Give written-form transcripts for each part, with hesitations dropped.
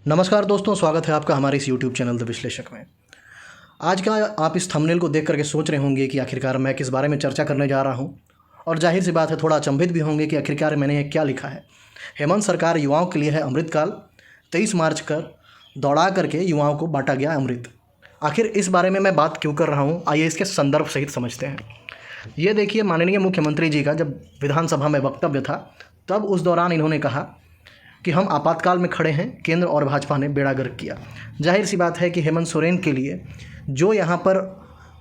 नमस्कार दोस्तों, स्वागत है आपका हमारे इस YouTube चैनल द विश्लेषक में। आज का आप इस थंबनेल को देख करके सोच रहे होंगे कि आखिरकार मैं किस बारे में चर्चा करने जा रहा हूं, और जाहिर सी बात है थोड़ा अचंभित भी होंगे कि आखिरकार मैंने ये क्या लिखा है। हेमंत सरकार युवाओं के लिए है अमृतकाल, 23 मार्च कर दौड़ा करके युवाओं को बांटा गया अमृत। आखिर इस बारे में मैं बात क्यों कर रहा हूँ, आइए इसके संदर्भ सहित समझते हैं। ये देखिए, माननीय मुख्यमंत्री जी का जब विधानसभा में वक्तव्य था तब उस दौरान इन्होंने कहा कि हम आपातकाल में खड़े हैं, केंद्र और भाजपा ने बेड़ा गर्क किया। जाहिर सी बात है कि हेमंत सोरेन के लिए जो यहाँ पर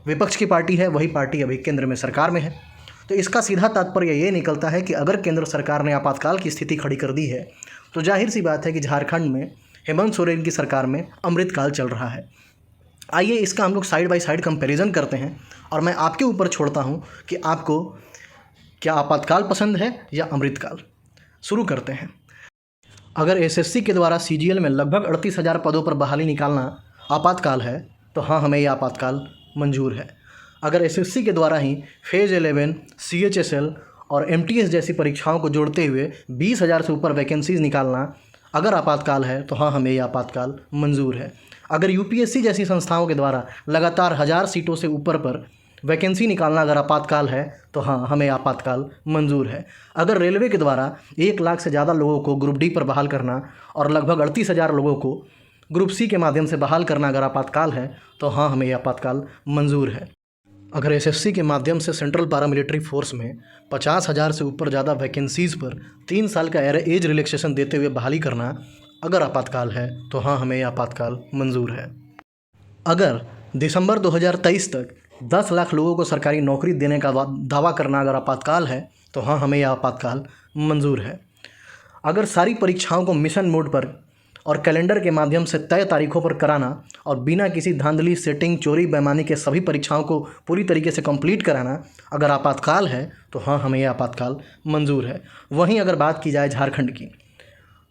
विपक्ष की पार्टी है वही पार्टी अभी केंद्र में सरकार में है। तो इसका सीधा तात्पर्य ये निकलता है कि अगर केंद्र सरकार ने आपातकाल की स्थिति खड़ी कर दी है तो जाहिर सी बात है कि झारखंड में हेमंत सोरेन की सरकार में अमृतकाल चल रहा है। आइए इसका हम लोग साइड बाय साइड कंपैरिजन करते हैं और मैं आपके ऊपर छोड़ता हूँ कि आपको क्या आपातकाल पसंद है या अमृतकाल। शुरू करते हैं। अगर एसएससी के द्वारा सीजीएल में लगभग 38,000 पदों पर बहाली निकालना आपातकाल है तो हाँ, हमें यह आपातकाल मंजूर है। अगर एसएससी के द्वारा ही फेज़ 11 सीएचएसएल और एमटीएस जैसी परीक्षाओं को जोड़ते हुए 20,000 से ऊपर वैकेंसीज़ निकालना अगर आपातकाल है तो हाँ, हमें यह आपातकाल मंजूर है। अगर यूपीएससी जैसी संस्थाओं के द्वारा लगातार 1000 सीटों से ऊपर पर वैकेंसी निकालना अगर आपातकाल है तो हाँ, हमें आपातकाल मंजूर है। अगर रेलवे के द्वारा 1 लाख से ज़्यादा लोगों को ग्रुप डी पर बहाल करना और लगभग 38,000 लोगों को ग्रुप सी के माध्यम से बहाल करना अगर आपातकाल है तो हाँ, हमें यह आपातकाल मंजूर है। अगर एसएससी के माध्यम से सेंट्रल पैरामिलिट्री फोर्स में 50,000 से ऊपर ज़्यादा वैकेंसीज़ पर 3 साल का एज रिलैक्सेशन देते हुए बहाली करना अगर आपातकाल है तो हाँ, हमें यह आपातकाल मंजूर है। अगर दिसंबर 2023 तक 10 लाख लोगों को सरकारी नौकरी देने का दावा करना अगर आपातकाल है तो हाँ, हमें यह आपातकाल मंजूर है। अगर सारी परीक्षाओं को मिशन मोड पर और कैलेंडर के माध्यम से तय तारीखों पर कराना और बिना किसी धांधली, सेटिंग, चोरी, बेईमानी के सभी परीक्षाओं को पूरी तरीके से कंप्लीट कराना अगर आपातकाल है तो हाँ, हमें यह आपातकाल मंजूर है। वहीं अगर बात की जाए झारखंड की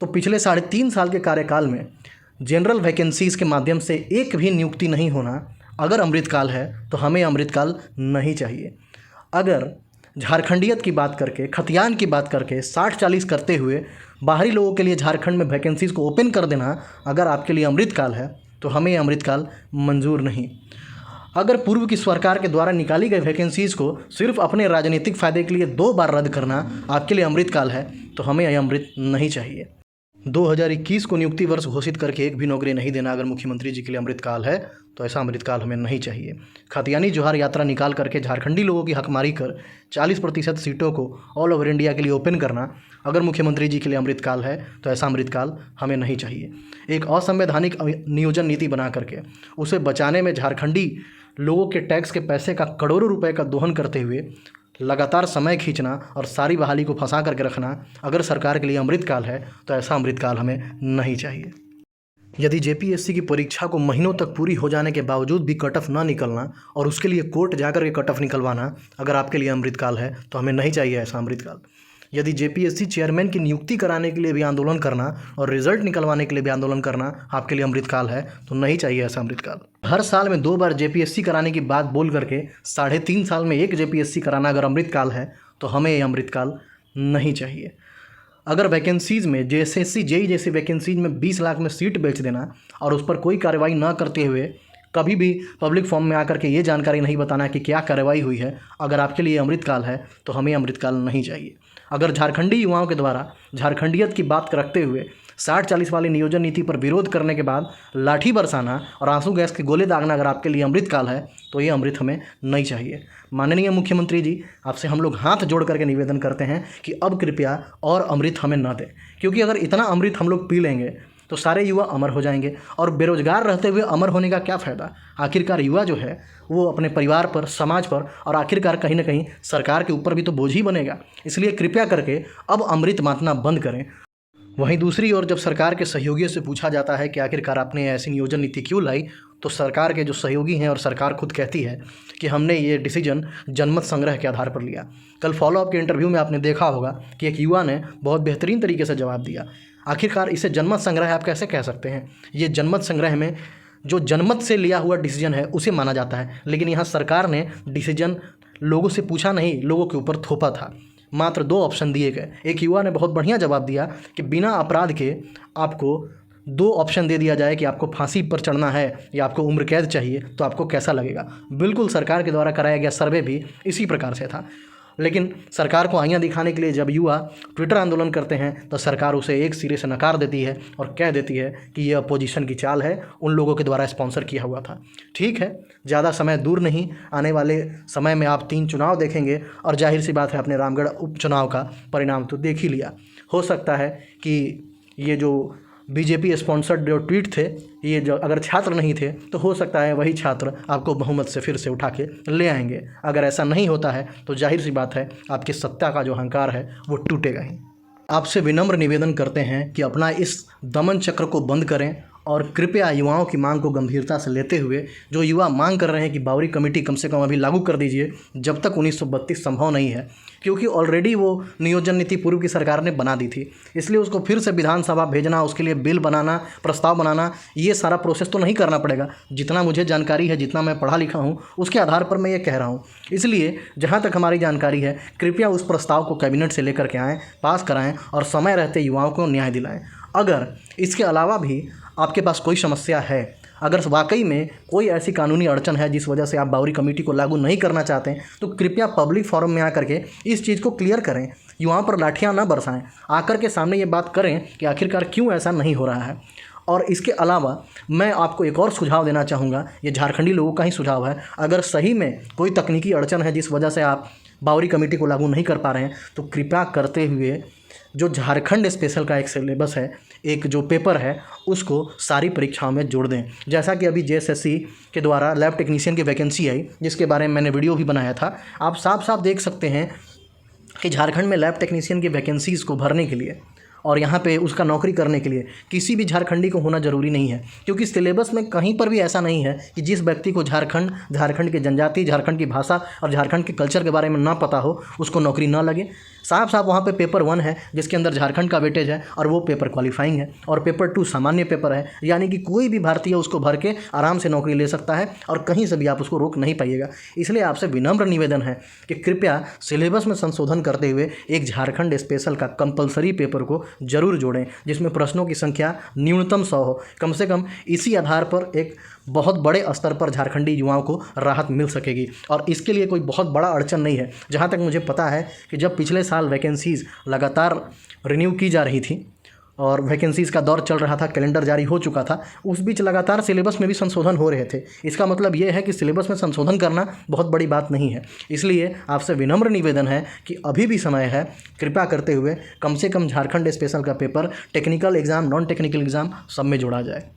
तो पिछले 3.5 साल के कार्यकाल में जनरल वैकेंसीज़ के माध्यम से एक भी नियुक्ति नहीं होना अगर अमृतकाल है तो हमें अमृतकाल नहीं चाहिए। अगर झारखंडियत की बात करके, खतियान की बात करके 60-40 करते हुए बाहरी लोगों के लिए झारखंड में वैकेंसीज़ को ओपन कर देना अगर आपके लिए अमृतकाल है तो हमें अमृतकाल मंजूर नहीं। अगर पूर्व की सरकार के द्वारा निकाली गई वैकेंसीज़ को सिर्फ अपने राजनीतिक फ़ायदे के लिए 2 बार रद्द करना आपके लिए अमृतकाल है तो हमें यह अमृत नहीं चाहिए। 2021 को नियुक्ति वर्ष घोषित करके एक भी नौकरी नहीं देना अगर मुख्यमंत्री जी के लिए अमृतकाल है तो ऐसा अमृतकाल हमें नहीं चाहिए। खतियानी जोहार यात्रा निकाल करके झारखंडी लोगों की हकमारी कर 40% सीटों को ऑल ओवर इंडिया के लिए ओपन करना अगर मुख्यमंत्री जी के लिए अमृतकाल है तो ऐसा अमृतकाल हमें नहीं चाहिए। एक असंवैधानिक नियोजन नीति बना करके उसे बचाने में झारखंडी लोगों के टैक्स के पैसे का करोड़ों रुपए का दोहन करते हुए लगातार समय खींचना और सारी बहाली को फंसा करके रखना अगर सरकार के लिए अमृतकाल है तो ऐसा अमृतकाल हमें नहीं चाहिए। यदि जेपीएससी की परीक्षा को महीनों तक पूरी हो जाने के बावजूद भी कट ऑफ ना निकलना और उसके लिए कोर्ट जाकर के कट ऑफ निकलवाना अगर आपके लिए अमृतकाल है तो हमें नहीं चाहिए ऐसा अमृतकाल। यदि जेपीएससी चेयरमैन की नियुक्ति कराने के लिए भी आंदोलन करना और रिजल्ट निकलवाने के लिए भी आंदोलन करना आपके लिए अमृतकाल है तो नहीं चाहिए ऐसा अमृतकाल। हर साल में 2 बार जेपीएससी कराने की बात बोल करके 3.5 साल में एक जेपीएससी कराना अगर अमृतकाल है तो हमें ये अमृतकाल नहीं चाहिए। अगर वैकेंसीज़ में जेएसएससी जेई जैसी वैकेंसीज में 20 लाख में सीट बेच देना और उस पर कोई कार्रवाई ना करते हुए कभी भी पब्लिक फॉर्म में आकर के ये जानकारी नहीं बताना कि क्या कार्रवाई हुई है अगर आपके लिए अमृतकाल है तो हमें अमृतकाल नहीं चाहिए। अगर झारखंडी युवाओं के द्वारा झारखंडियत की बात रखते हुए 60-40 वाली नियोजन नीति पर विरोध करने के बाद लाठी बरसाना और आंसू गैस के गोले दागना अगर आपके लिए अमृतकाल है तो ये अमृत हमें नहीं चाहिए। माननीय मुख्यमंत्री जी, आपसे हम लोग हाथ जोड़ करके निवेदन करते हैं कि अब कृपया और अमृत हमें ना दें, क्योंकि अगर इतना अमृत हम लोग पी लेंगे तो सारे युवा अमर हो जाएंगे और बेरोजगार रहते हुए अमर होने का क्या फ़ायदा। आखिरकार युवा जो है वो अपने परिवार पर, समाज पर और आखिरकार कहीं ना कहीं सरकार के ऊपर भी तो बोझ ही बनेगा। इसलिए कृपया करके अब अमृत बांटना बंद करें। वहीं दूसरी ओर जब सरकार के सहयोगियों से पूछा जाता है कि आखिरकार आपने ऐसी नियोजन नीति क्यों लाई तो सरकार के जो सहयोगी हैं और सरकार खुद कहती है कि हमने ये डिसीजन जनमत संग्रह के आधार पर लिया। कल फॉलोअप के इंटरव्यू में आपने देखा होगा कि एक युवा ने बहुत बेहतरीन तरीके से जवाब दिया। आखिरकार इसे जनमत संग्रह आप कैसे कह सकते हैं? ये जनमत संग्रह में जो जनमत से लिया हुआ डिसीजन है उसे माना जाता है, लेकिन यहाँ सरकार ने डिसीजन लोगों से पूछा नहीं, लोगों के ऊपर थोपा था। मात्र 2 ऑप्शन दिए गए। एक युवा ने बहुत बढ़िया जवाब दिया कि बिना अपराध के आपको दो ऑप्शन दे दिया जाए कि आपको फांसी पर चढ़ना है या आपको उम्र कैद चाहिए, तो आपको कैसा लगेगा? बिल्कुल सरकार के द्वारा कराया गया सर्वे भी इसी प्रकार से था। लेकिन सरकार को आईना दिखाने के लिए जब युवा ट्विटर आंदोलन करते हैं तो सरकार उसे एक सिरे से नकार देती है और कह देती है कि यह अपोजिशन की चाल है, उन लोगों के द्वारा स्पॉन्सर किया हुआ था। ठीक है, ज़्यादा समय दूर नहीं, आने वाले समय में आप 3 चुनाव देखेंगे और जाहिर सी बात है आपने रामगढ़ उपचुनाव का परिणाम तो देख ही लिया। हो सकता है कि ये जो बीजेपी स्पॉन्सर्ड जो ट्वीट थे, ये जो अगर छात्र नहीं थे तो हो सकता है वही छात्र आपको बहुमत से फिर से उठा के ले आएंगे। अगर ऐसा नहीं होता है तो जाहिर सी बात है आपकी सत्ता का जो अहंकार है वो टूटेगा ही। आपसे विनम्र निवेदन करते हैं कि अपना इस दमन चक्र को बंद करें और कृपया युवाओं की मांग को गंभीरता से लेते हुए, जो युवा मांग कर रहे हैं कि बावरी कमेटी कम से कम अभी लागू कर दीजिए जब तक 1932 संभव नहीं है, क्योंकि ऑलरेडी वो नियोजन नीति पूर्व की सरकार ने बना दी थी, इसलिए उसको फिर से विधानसभा भेजना, उसके लिए बिल बनाना, प्रस्ताव बनाना, ये सारा प्रोसेस तो नहीं करना पड़ेगा। जितना मुझे जानकारी है, जितना मैं पढ़ा लिखा हूँ, उसके आधार पर मैं ये कह रहा हूँ। इसलिए जहाँ तक हमारी जानकारी है, कृपया उस प्रस्ताव को कैबिनेट से लेकर के आएँ, पास कराएँ और समय रहते युवाओं को न्याय दिलाएँ। अगर इसके अलावा भी आपके पास कोई समस्या है, अगर वाकई में कोई ऐसी कानूनी अड़चन है जिस वजह से आप बावरी कमेटी को लागू नहीं करना चाहते हैं, तो कृपया पब्लिक फोरम में आकर के इस चीज़ को क्लियर करें। युवाओं पर लाठियां ना बरसाएं, आकर के सामने ये बात करें कि आखिरकार क्यों ऐसा नहीं हो रहा है। और इसके अलावा मैं आपको एक और सुझाव देना चाहूँगा, ये झारखंडी लोगों का ही सुझाव है। अगर सही में कोई तकनीकी अड़चन है जिस वजह से आप बावरी कमेटी को लागू नहीं कर पा रहे हैं, तो कृपया करते हुए जो झारखंड स्पेशल का एक सिलेबस है, एक जो पेपर है, उसको सारी परीक्षाओं में जोड़ दें। जैसा कि अभी जेएसएससी के द्वारा लैब टेक्नीशियन की वैकेंसी आई, जिसके बारे में मैंने वीडियो भी बनाया था, आप साफ साफ देख सकते हैं कि झारखंड में लैब टेक्नीशियन की वैकेंसीज़ को भरने के लिए और यहाँ पे उसका नौकरी करने के लिए किसी भी झारखंडी को होना ज़रूरी नहीं है, क्योंकि सिलेबस में कहीं पर भी ऐसा नहीं है कि जिस व्यक्ति को झारखंड की जनजाति, झारखंड की भाषा और झारखंड के कल्चर के बारे में ना पता हो, उसको नौकरी ना लगे। साफ साफ वहाँ पे पेपर 1 है जिसके अंदर झारखंड का वेटेज है और वो पेपर क्वालिफाइंग है, और पेपर 2 सामान्य पेपर है, यानी कि कोई भी भारतीय उसको भर के आराम से नौकरी ले सकता है और कहीं से भी आप उसको रोक नहीं पाइएगा। इसलिए आपसे विनम्र निवेदन है कि कृपया सिलेबस में संशोधन करते हुए एक झारखंड स्पेशल का कंपलसरी पेपर को जरूर जोड़ें, जिसमें प्रश्नों की संख्या न्यूनतम 100 हो। कम से कम इसी आधार पर एक बहुत बड़े स्तर पर झारखंडी युवाओं को राहत मिल सकेगी, और इसके लिए कोई बहुत बड़ा अड़चन नहीं है। जहाँ तक मुझे पता है कि जब पिछले साल वैकेंसीज़ लगातार रिन्यू की जा रही थी और वैकेंसीज़ का दौर चल रहा था, कैलेंडर जारी हो चुका था, उस बीच लगातार सिलेबस में भी संशोधन हो रहे थे। इसका मतलब ये है कि सिलेबस में संशोधन करना बहुत बड़ी बात नहीं है। इसलिए आपसे विनम्र निवेदन है कि अभी भी समय है, कृपया करते हुए कम से कम झारखंड स्पेशल का paper technical exam, non technical exam सब में जोड़ा जाए।